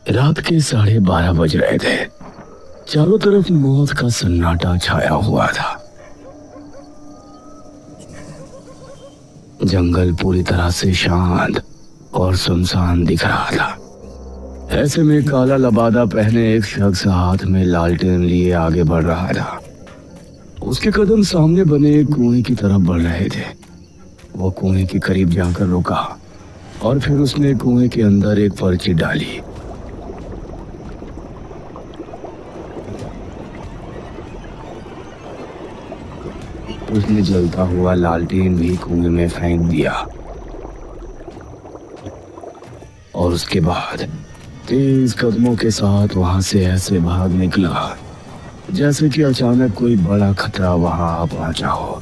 रात के 12:30 बज रहे थे। चारों तरफ मौत का सन्नाटा छाया हुआ था। जंगल पूरी तरह से शांत और सुनसान दिख रहा था। ऐसे में काला लबादा पहने एक शख्स हाथ में लालटेन लिए आगे बढ़ रहा था। उसके कदम सामने बने एक कुएं की तरफ बढ़ रहे थे। वो कुएं के करीब जाकर रुका और फिर उसने कुएं के अंदर एक पर्ची डाली। उसने जलता हुआ लालटेन भी कुएं में फेंक दिया और उसके बाद तेज कदमों के साथ वहां से ऐसे भाग निकला जैसे कि अचानक कोई बड़ा खतरा वहां आ पहुंचा हो।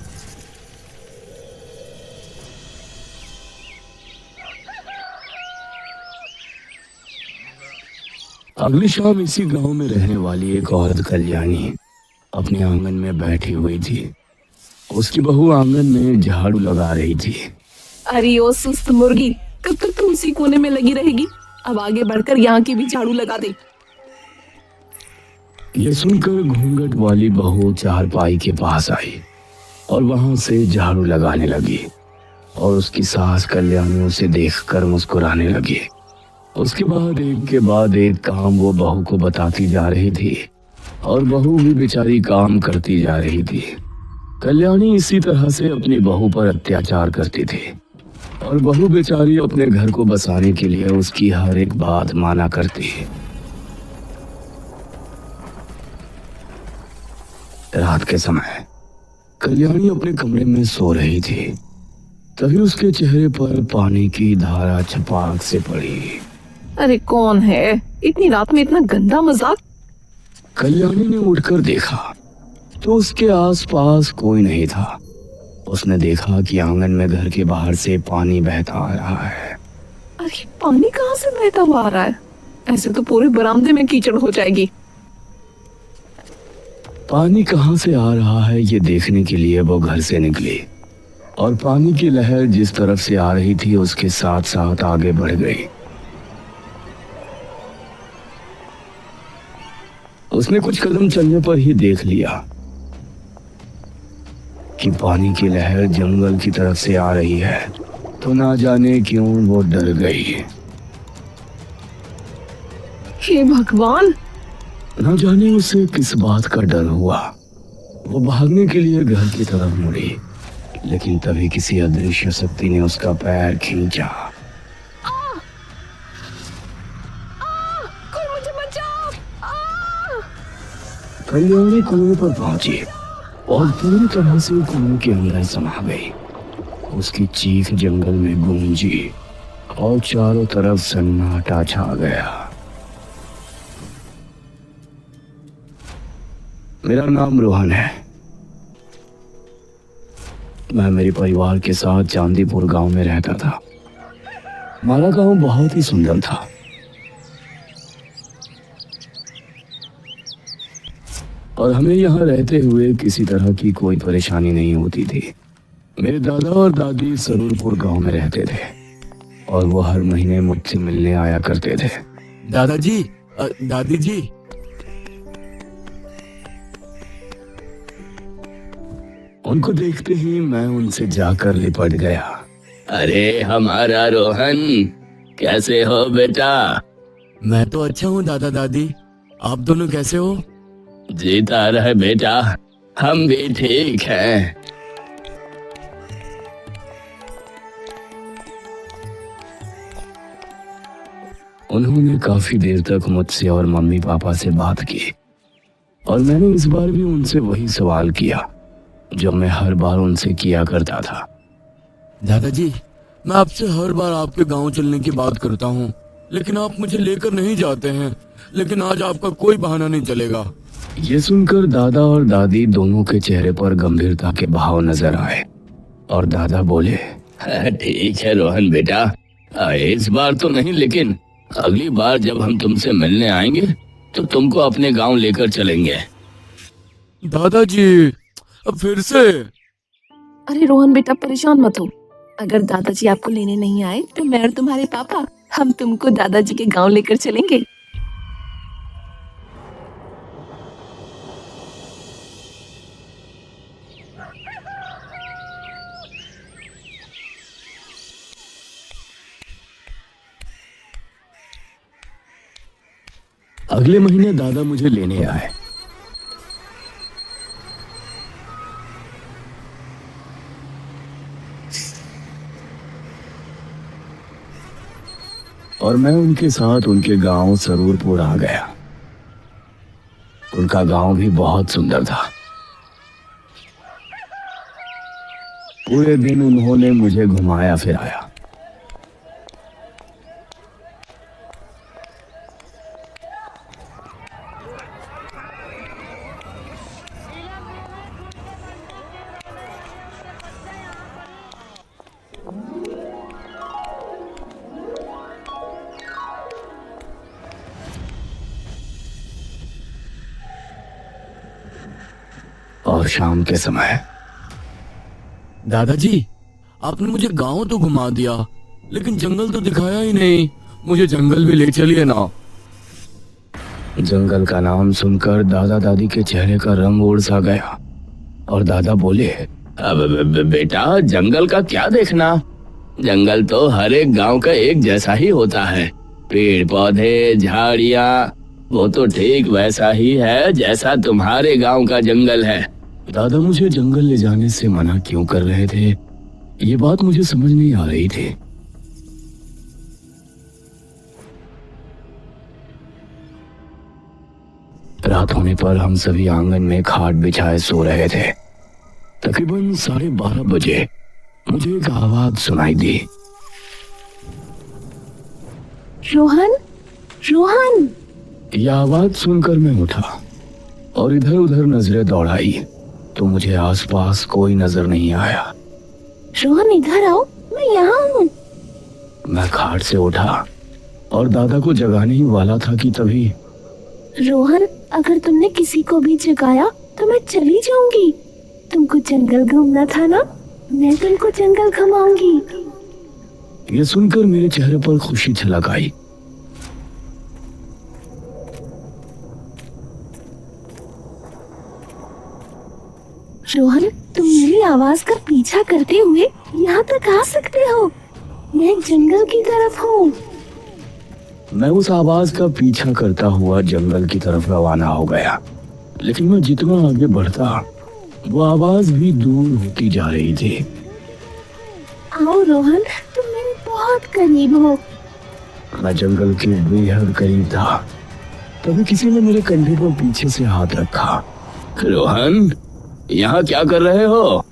अगली शाम इसी गांव में रहने वाली एक औरत कल्याणी अपने आंगन में बैठी हुई थी। उसकी बहू आंगन में झाड़ू लगा रही थी। अरे ओ सुस्त मुर्गी, कब तक तुम उसी कोने में लगी रहेगी? अब आगे बढ़कर यहाँ की भी झाड़ू लगा दे। ये सुनकर घूंघट वाली बहू चारपाई के पास आई और वहां से झाड़ू लगाने लगी और उसकी सास कल्याणी उसे देखकर मुस्कुराने लगी। उसके बाद एक काम वो बहू को बताती जा रही थी और बहू भी बेचारी काम करती जा रही थी। कल्याणी इसी तरह से अपनी बहू पर अत्याचार करती थी और बहू बेचारी अपने घर को बसाने के लिए उसकी हर एक बात माना करती। रात के समय कल्याणी अपने कमरे में सो रही थी। तभी उसके चेहरे पर पानी की धारा छपाक से पड़ी। अरे कौन है? इतनी रात में इतना गंदा मजाक। कल्याणी ने उठकर देखा तो उसके आसपास कोई नहीं था। उसने देखा कि आंगन में घर के बाहर से पानी बहता आ रहा है। अरे पानी कहाँ से बहता हुआ आ रहा है? ऐसे तो पूरे बरामदे में कीचड़ हो जाएगी। पानी कहाँ से आ रहा है ये देखने के लिए वो घर से निकली और पानी की लहर जिस तरफ से आ रही थी उसके साथ साथ आगे बढ़ गई। उसने कुछ कदम चलने पर ही देख लिया कि पानी की लहर जंगल की तरफ से आ रही है। तो ना जाने क्यों वो डर गई। हे भगवान! ना जाने उसे किस बात का डर हुआ। वो भागने के लिए घर की तरफ मुड़ी, लेकिन तभी किसी अदृश्य शक्ति ने उसका पैर खींचा। कोई मुझे बचाओ! कल्याणी कुएं पर पहुंची और पूरी तरह से कुएं के अंदर समा गई। उसकी चीख जंगल में गूंजी और चारों तरफ सन्नाटा छा गया। मेरा नाम रोहन है। मैं मेरे परिवार के साथ चांदीपुर गांव में रहता था। हमारा गांव बहुत ही सुंदर था। और हमें यहाँ रहते हुए किसी तरह की कोई परेशानी नहीं होती थी। मेरे दादा और दादी सरूरपुर गांव में रहते थे और वो हर महीने मुझसे मिलने आया करते थे। दादाजी, दादी जी, उनको देखते ही मैं उनसे जाकर लिपट गया। अरे हमारा रोहन, कैसे हो बेटा? मैं तो अच्छा हूँ दादा दादी, आप दोनों कैसे हो? जीता रहे बेटा, हम भी ठीक हैं। उन्होंने काफी देर तक मुझसे और मम्मी पापा से बात की और मैंने इस बार भी उनसे वही सवाल किया जो मैं हर बार उनसे किया करता था। दादाजी, मैं आपसे हर बार आपके गांव चलने की बात करता हूँ, लेकिन आप मुझे लेकर नहीं जाते हैं। लेकिन आज आपका कोई बहाना नहीं चलेगा। ये सुनकर दादा और दादी दोनों के चेहरे पर गंभीरता के भाव नजर आए और दादा बोले, ठीक है रोहन बेटा, इस बार तो नहीं, लेकिन अगली बार जब हम तुमसे मिलने आएंगे तो तुमको अपने गांव लेकर चलेंगे। दादाजी, अब फिर से? अरे रोहन बेटा, परेशान मत हो। अगर दादाजी आपको लेने नहीं आए तो मैं और तुम्हारे पापा हम तुमको दादाजी के गांव लेकर चलेंगे। अगले महीने दादा मुझे लेने आए। और मैं उनके साथ उनके गांव सरूरपुर आ गया। उनका गांव भी बहुत सुंदर था। पूरे दिन उन्होंने मुझे घुमाया फिराया। और शाम के समय दादाजी, आपने मुझे गांव तो घुमा दिया, लेकिन जंगल तो दिखाया ही नहीं। मुझे जंगल भी ले चलिए ना। जंगल का नाम सुनकर दादा दादी के चेहरे का रंग उड़ सा गया और दादा बोले, अब बेटा, जंगल का क्या देखना। जंगल तो हर एक गांव का एक जैसा ही होता है। पेड़ पौधे झाड़ियां, वो तो ठीक वैसा ही है जैसा तुम्हारे गांव का जंगल है। दादा मुझे जंगल ले जाने से मना क्यों कर रहे थे, ये बात मुझे समझ नहीं आ रही थी। रात होने पर हम सभी आंगन में खाट बिछाए सो रहे थे। तकरीबन 12:30 बजे मुझे एक आवाज सुनाई दी। रोहन, रोहन। यह आवाज सुनकर मैं उठा और इधर उधर नजरें दौड़ाई तो मुझे आसपास कोई नजर नहीं आया। रोहन इधर आओ, मैं यहाँ हूँ। मैं खाट से उठा और दादा को जगाने ही वाला था कि तभी, रोहन, अगर तुमने किसी को भी जगाया तो मैं चली जाऊंगी। तुमको जंगल घूमना था ना, मैं तुमको जंगल घुमाऊंगी। ये सुनकर मेरे चेहरे पर खुशी झलक आई। रोहन, तुम मेरी आवाज का पीछा करते हुए यहाँ तक आ सकते हो। मैं जंगल की तरफ हूँ। मैं उस आवाज का पीछा करता हुआ जंगल की तरफ रवाना हो गया, लेकिन मैं जितना आगे बढ़ता वो आवाज भी दूर होती जा रही थी। आओ रोहन, तुम मेरे बहुत करीब हो। मैं जंगल के बेहद करीब था, तभी किसी ने मेरे कंधे पर पीछे से हाथ रखा। रोहन, यहाँ क्या कर रहे हो?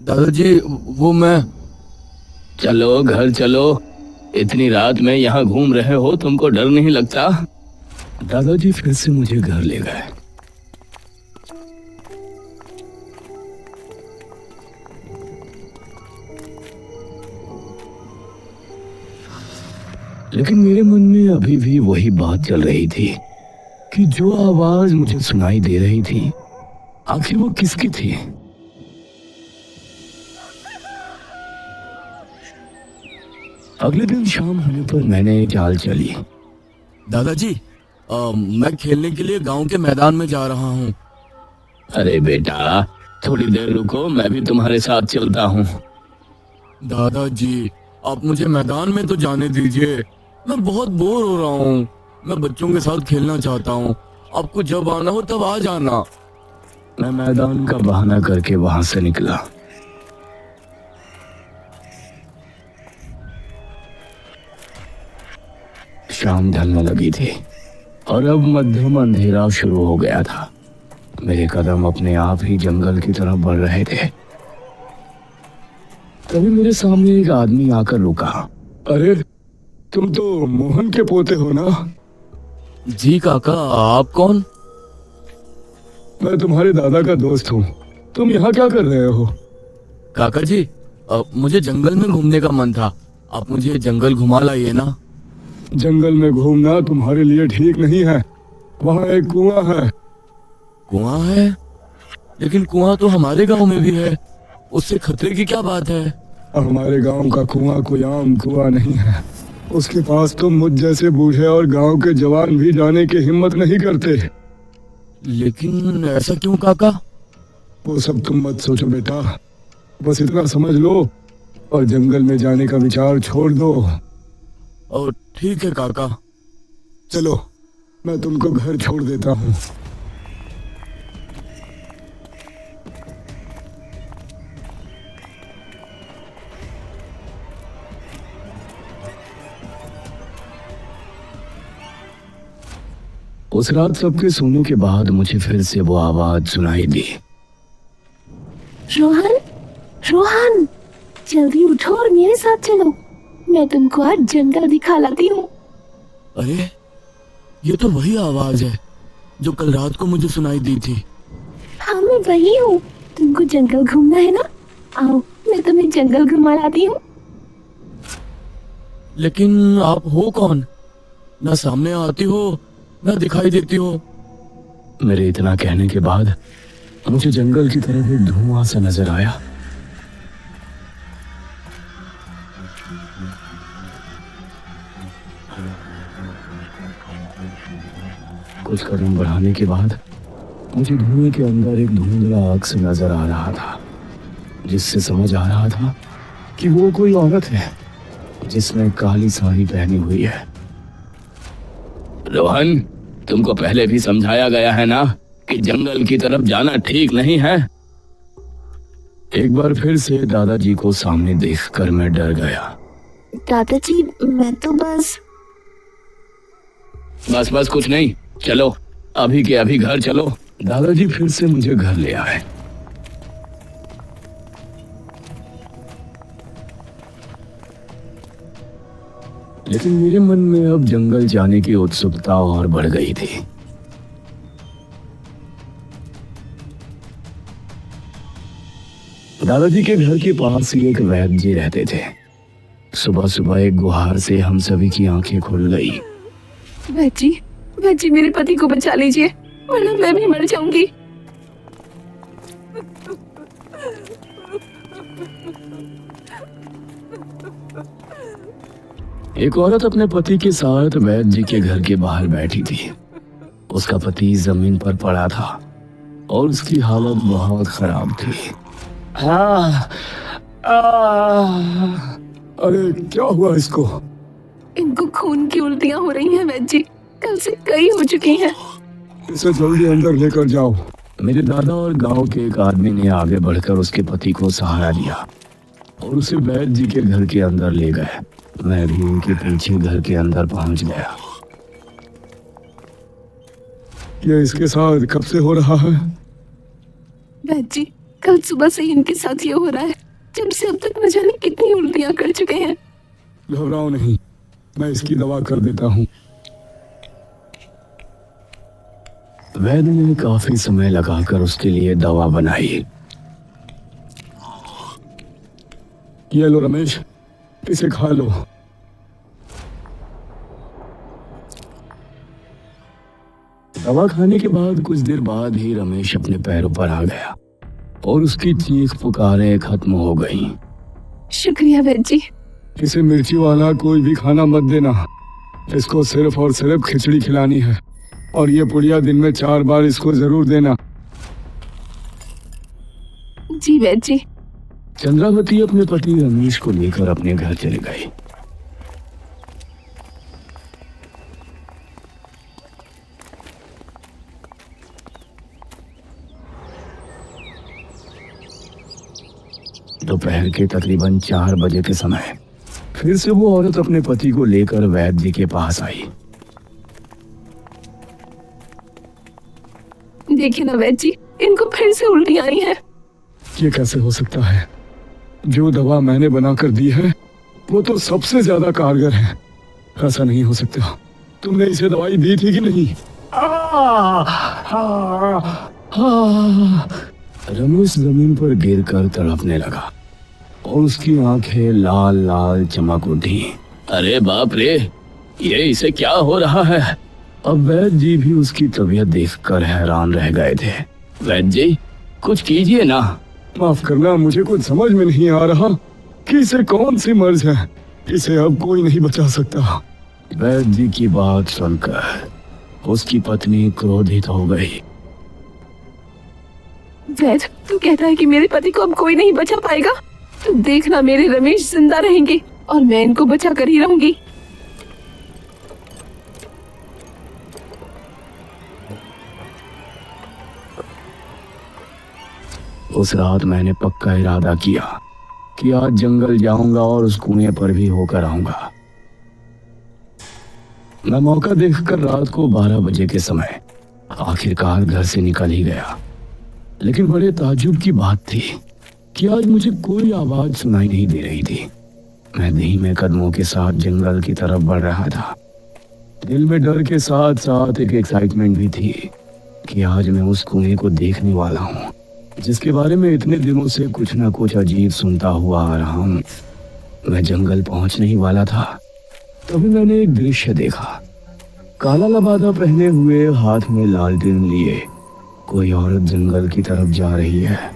दादाजी, वो मैं। चलो घर चलो, इतनी रात में यहाँ घूम रहे हो, तुमको डर नहीं लगता? दादाजी फिर से मुझे घर ले गए। लेकिन मेरे मन में अभी भी वही बात चल रही थी कि जो आवाज मुझे सुनाई दे रही थी, आखिर वो किसकी थी? अगले दिन शाम होने पर मैंने एक चाल चली। दादाजी, मैं खेलने के लिए गांव के मैदान में जा रहा हूँ। अरे बेटा, थोड़ी देर रुको, मैं भी तुम्हारे साथ चलता हूँ। दादाजी, आप मुझे मैदान में तो जाने दीजिए। मैं बहुत बोर हो रहा हूँ। मैं बच्चों के साथ खेलना चाहता हूँ। आपको जब आना हो तब आ जाना। मैं मैदान का बहाना करके वहां से निकला। शाम ढलने लगी थी और अब मध्यम अंधेरा शुरू हो गया था। मेरे कदम अपने आप ही जंगल की तरफ बढ़ रहे थे। तभी मेरे सामने एक आदमी आकर रुका। अरे, तुम तो मोहन के पोते हो ना? जी काका, आप कौन? मैं तुम्हारे दादा का दोस्त हूँ। तुम यहाँ क्या कर रहे हो? काका जी, मुझे जंगल में घूमने का मन था। आप मुझे जंगल घुमा लाइए ना। जंगल में घूमना तुम्हारे लिए ठीक नहीं है। वहाँ एक कुआं है। कुआं है? लेकिन कुआं तो हमारे गांव में भी है। उससे खतरे की क्या बात है? हमारे गांव का कुआं कोई आम कुआं नहीं है। उसके पास तो मुझ जैसे बूढ़े और गांव के जवान भी जाने की हिम्मत नहीं करते। लेकिन ऐसा क्यों काका? वो सब तुम मत सोचो बेटा, बस इतना समझ लो और जंगल में जाने का विचार छोड़ दो। और ठीक है काका। चलो मैं तुमको घर छोड़ देता हूँ। उस रात सबके सोने के बाद मुझे फिर से वो आवाज सुनाई दी। रोहन, रोहन, जल्दी उठो और मेरे साथ चलो। मैं तुमको आज जंगल दिखा लाती हूँ। अरे ये तो वही आवाज है जो कल रात को मुझे सुनाई दी थी। हाँ, मैं वही हूँ। तुमको जंगल घूमना है ना? आओ, मैं तुम्हें जंगल घुमा लाती हूँ। लेकिन आप हो कौन? ना सामने आती हो ना दिखाई देती हो। मेरे इतना कहने के बाद मुझे जंगल की तरफ एक धुआं सा नजर आया। कुछ कदम बढ़ाने के बाद मुझे धुएं के अंदर एक धुंधला अक्स नजर आ रहा था, जिससे समझ आ रहा था कि वो कोई औरत है जिसने काली साड़ी पहनी हुई है। रोहन, तुमको पहले भी समझाया गया है ना कि जंगल की तरफ जाना ठीक नहीं है। एक बार फिर से दादाजी को सामने देखकर मैं डर गया। दादाजी, मैं तो बस कुछ नहीं, चलो अभी के अभी घर चलो। दादाजी फिर से मुझे घर ले आए। लेकिन मेरे मन में अब जंगल जाने की उत्सुकता और बढ़ गई थी। दादाजी के घर के पास ही एक वैद्य जी रहते थे। सुबह सुबह एक गुहार से हम सभी की आंखें खुल गई। वैद्य जी, मेरे पति को बचा लीजिए, वरना मैं भी मर जाऊंगी। एक औरत अपने पति के साथ वैद्य जी के घर के बाहर बैठी थी। उसका पति जमीन पर पड़ा था और उसकी हालत बहुत खराब थी। अरे क्या हुआ इसको? इनको खून की उल्टियां हो रही हैं वैद्य जी, कल से कई हो चुकी हैं। इसे जल्दी अंदर लेकर जाओ। मेरे दादा और गांव के एक आदमी ने आगे बढ़कर उसके पति को सहारा दिया और उसे वैद्य जी के घर के अंदर ले गए। मैं भी उनके पीछे घर के अंदर पहुंच गया। ये इसके साथ कब से हो रहा है? वैद्य जी, कल सुबह से ही इनके साथ ये हो रहा है। जब से अब तक न जाने कितनी उल्टियां कर चुके हैं। घबराओ नहीं, मैं इसकी दवा कर देता हूँ। वैद्य ने काफी समय लगाकर उसके लिए दवा बनाई। ये लो रमेश, इसे खा लो। दवा खाने के बाद कुछ देर बाद ही रमेश अपने पैरों पर आ गया और उसकी चीख पुकारें खत्म हो गईं। शुक्रिया वैद्य जी। इसे मिर्ची वाला कोई भी खाना मत देना। इसको सिर्फ और सिर्फ खिचड़ी खिलानी है और ये पुड़िया दिन में 4 बार इसको जरूर देना। जी वैद्य जी। चंद्रावती अपने पति रमेश को लेकर अपने घर चले गई। दोपहर के तकरीबन 4 बजे के समय फिर से वो औरत अपने पति को लेकर वैद्य जी के पास आई। देखिए ना वैद्य जी, इनको फिर से उल्टी आई है। ये कैसे हो सकता है? जो दवा मैंने बनाकर दी है वो तो सबसे ज्यादा कारगर है। ऐसा नहीं हो सकता। तुमने इसे दवाई दी थी कि नहीं? रमेश जमीन पर गिरकर तड़पने लगा और उसकी आंखें लाल लाल चमक उठी। अरे बाप रे, ये इसे क्या हो रहा है? अब वैद्य जी भी उसकी तबीयत देखकर हैरान रह गए थे। वैद्य जी, कुछ कीजिए ना। माफ करना, मुझे कुछ समझ में नहीं आ रहा कि इसे कौन सी मर्ज है। इसे अब कोई नहीं बचा सकता। वैद्य जी की बात सुनकर उसकी पत्नी क्रोधित हो गई। वैद्य, तू कहता है कि मेरे पति को अब कोई नहीं बचा पाएगा? तू देखना, मेरे रमेश जिंदा रहेंगे और मैं इनको बचा कर ही रहूंगी। उस रात मैंने पक्का इरादा किया कि आज जंगल जाऊंगा और उस कुएं पर भी होकर आऊंगा। मैं मौका देखकर रात को 12 बजे के समय आखिरकार घर से निकल ही गया। लेकिन बड़े ताज्जुब की बात थी कि आज मुझे कोई आवाज सुनाई नहीं दे रही थी। मैं धीमे कदमों के साथ जंगल की तरफ बढ़ रहा था। दिल में डर के साथ साथ एक एक्साइटमेंट भी थी कि आज मैं उस कुएं को देखने वाला हूँ, जिसके बारे में इतने दिनों से कुछ ना कुछ अजीब सुनता हुआ आ रहा हूँ। मैं जंगल पहुंचने ही वाला था, तभी मैंने एक दृश्य देखा। काला लबादा पहने हुए, हाथ में लालटेन लिए कोई औरत जंगल की तरफ जा रही है।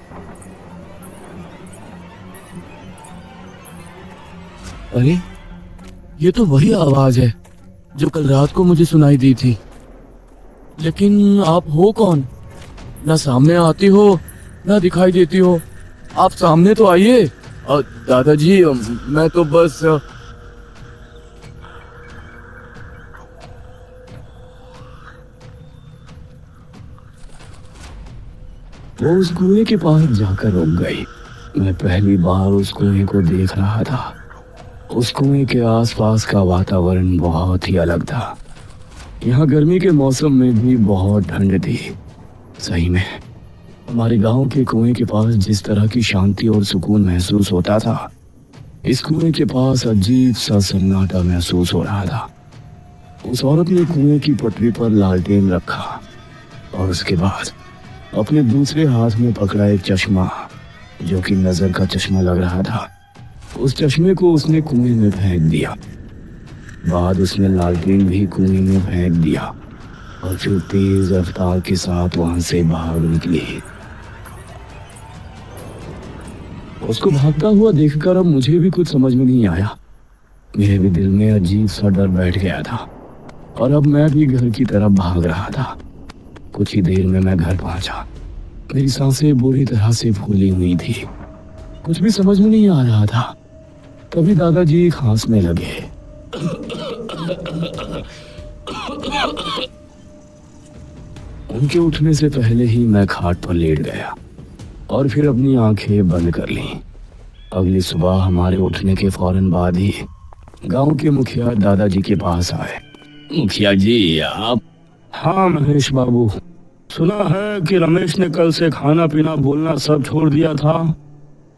अरे, ये तो वही आवाज है जो कल रात को मुझे सुनाई दी थी। लेकिन आप हो कौन? ना सामने आती हो ना दिखाई देती हो। आप सामने तो आइए। दादाजी, मैं तो बस वो उस कुएं के पास जाकर रुक गई। मैं पहली बार उस कुएं को देख रहा था। उस कुएं के आसपास का वातावरण बहुत ही अलग था। यहाँ गर्मी के मौसम में भी बहुत ठंड थी। सही में हमारे गांव के कुएं के पास जिस तरह की शांति और सुकून महसूस होता था, इस कुएं के पास अजीब सा सन्नाटा महसूस हो रहा था। उस औरत ने कुएं की पटरी पर लालटेन रखा और उसके बाद अपने दूसरे हाथ में पकड़ा एक चश्मा, जो कि नजर का चश्मा लग रहा था। उस चश्मे को उसने कुएं में फेंक दिया। बाद उसने लालटेन भी कुएं में फेंक दिया और फिर तेज रफ्तार के साथ वहां से भाग निकली। उसको भागता हुआ देखकर अब मुझे भी कुछ समझ में नहीं आया। मेरे भी दिल में अजीब सा डर बैठ गया था और अब मैं भी घर की तरफ भाग रहा था। कुछ ही देर में मैं घर पहुंचा। मेरी सांसें बुरी तरह से फूली हुई थी। कुछ भी समझ में नहीं आ रहा था। तभी दादाजी खांसने लगे। उनके उठने से पहले ही मैं खाट पर लेट गया और फिर अपनी आंखें बंद कर लीं। अगली सुबह हमारे उठने के फौरन बाद ही गांव के मुखिया दादाजी के पास आए। मुखिया जी, आप? हाँ महेश बाबू, सुना है कि रमेश ने कल से खाना पीना बोलना सब छोड़ दिया था।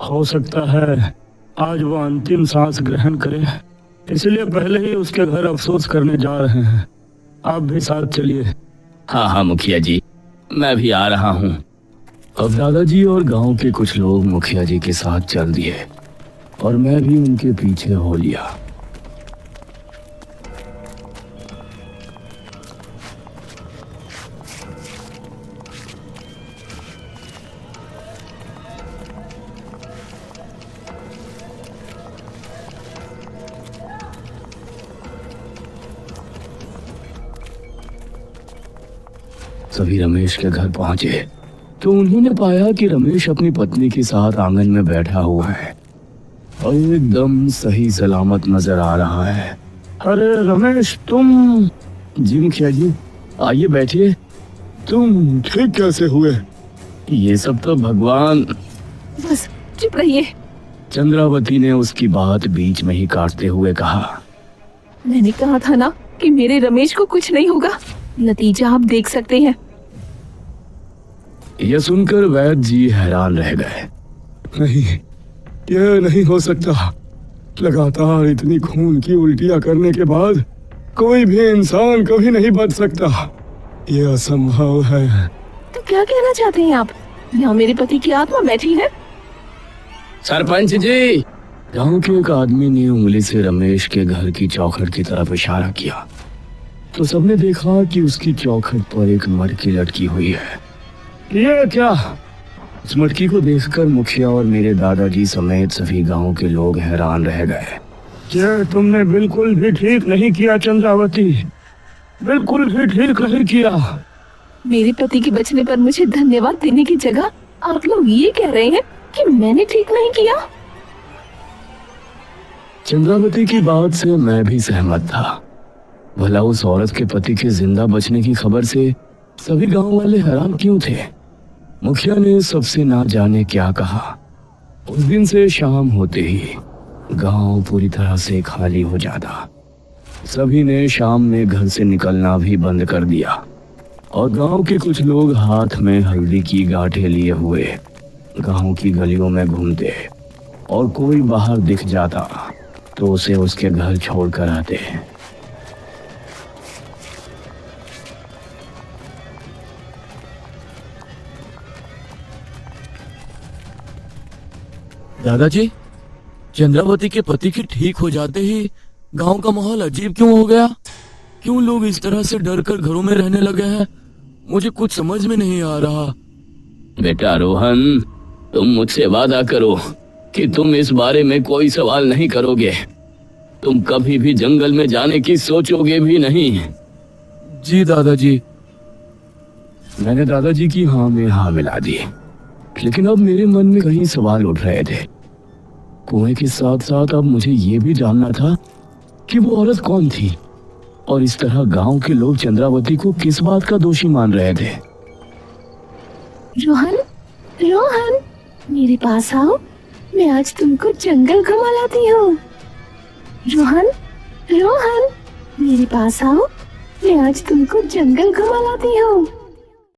हो सकता है आज वो अंतिम सांस ग्रहण करे, इसलिए पहले ही उसके घर अफसोस करने जा रहे हैं। आप भी साथ चलिए। हाँ हाँ मुखिया जी, मैं भी आ रहा हूँ। अब दादाजी और गांव के कुछ लोग मुखिया जी के साथ चल दिए और मैं भी उनके पीछे हो लिया। सभी रमेश के घर पहुंचे तो उन्होंने पाया कि रमेश अपनी पत्नी के साथ आंगन में बैठा हुआ है और एकदम सही सलामत नजर आ रहा है। अरे रमेश, तुम? जी मुखिया जी, आइए बैठिए। तुम ठीक कैसे हुए? ये सब तो भगवान। बस चुप रहिए। चंद्रावती ने उसकी बात बीच में ही काटते हुए कहा। मैंने कहा था ना कि मेरे रमेश को कुछ नहीं होगा। नतीजा आप देख सकते हैं। यह सुनकर वैद्य जी हैरान रह गए। नहीं, यह नहीं हो सकता। लगातार इतनी खून की उल्टियां करने के बाद कोई भी इंसान कभी नहीं बच सकता। यह असंभव है। तो क्या कहना चाहते हैं आप? यहाँ मेरे पति की आत्मा बैठी है। सरपंच जी, गांव के एक आदमी ने उंगली से रमेश के घर की चौखट की तरफ इशारा किया तो सबने देखा कि उसकी चौखट पर एक मटकी लटकी हुई है। ये क्या? उस मटकी को देखकर मुखिया और मेरे दादाजी समेत सभी गांव के लोग हैरान रह गए। क्या तुमने बिल्कुल भी ठीक नहीं किया चंद्रावती, बिल्कुल भी ठीक नहीं किया। मेरे पति के बचने पर मुझे धन्यवाद देने की जगह आप लोग ये कह रहे हैं कि मैंने ठीक नहीं किया। चंद्रावती की बात से मैं भी सहमत था। भला उस औरत के पति के जिंदा बचने की खबर से सभी गांव वाले हैरान क्यों थे? मुखिया ने सबसे ना जाने क्या कहा। उस दिन से शाम होते ही गांव पूरी तरह से खाली हो जाता। सभी ने शाम में घर से निकलना भी बंद कर दिया और गांव के कुछ लोग हाथ में हल्दी की गांठें लिए हुए गांव की गलियों में घूमते और कोई बाहर दिख जाता तो उसे उसके घर छोड़कर आते। दादाजी, चंद्रावती के पति के ठीक हो जाते ही गांव का माहौल अजीब क्यों हो गया? क्यों लोग इस तरह से डर कर घरों में रहने लगे हैं? मुझे कुछ समझ में नहीं आ रहा। बेटा रोहन, तुम मुझसे वादा करो कि तुम इस बारे में कोई सवाल नहीं करोगे। तुम कभी भी जंगल में जाने की सोचोगे भी नहीं। जी दादाजी। मैंने दादाजी की हाँ में हाँ मिला दी, लेकिन अब मेरे मन में कई सवाल उठ रहे थे। कुएं के साथ साथ अब मुझे ये भी जानना था कि वो औरत कौन थी और इस तरह गांव के लोग चंद्रावती को किस बात का दोषी मान रहे थे। रोहन, रोहन, मेरे पास आओ, मैं आज तुमको जंगल घुमा लाती हूँ। रोहन, रोहन, मेरे पास आओ, मैं आज तुमको जंगल घुमा लाती हूँ।